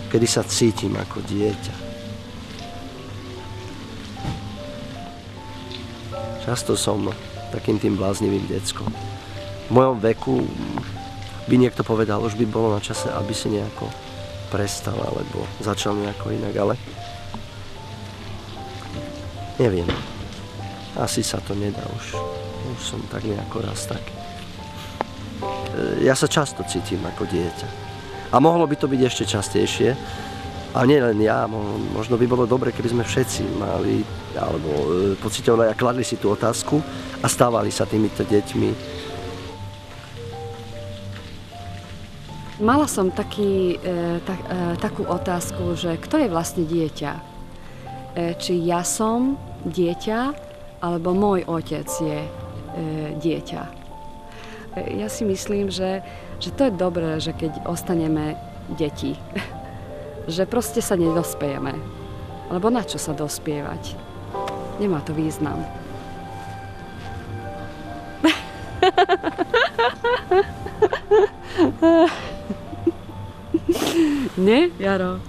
kedy sa cítim ako dieťa. Často som takým tým bláznivým deckom. V mojom veku by niekto povedal, už by bolo na čase, aby si nejako prestal, alebo začal nejako inak, ale neviem. Asi sa to nedá už. Už som tak nejako raz tak. Ja sa často cítim ako dieťa. A mohlo by to byť ešte častejšie. A nie len ja, možno by bolo dobre, keby sme všetci mali, alebo pocitovali a kladli si tú otázku a stávali sa týmito deťmi. Mala som takú otázku, že kto je vlastne dieťa? Či ja som dieťa, alebo môj otec je dieťa. Ja si myslím, že to je dobré, že keď ostaneme deti, že proste sa nedospejeme. Lebo na čo sa dospievať? Nemá to význam. Nie, Jaro?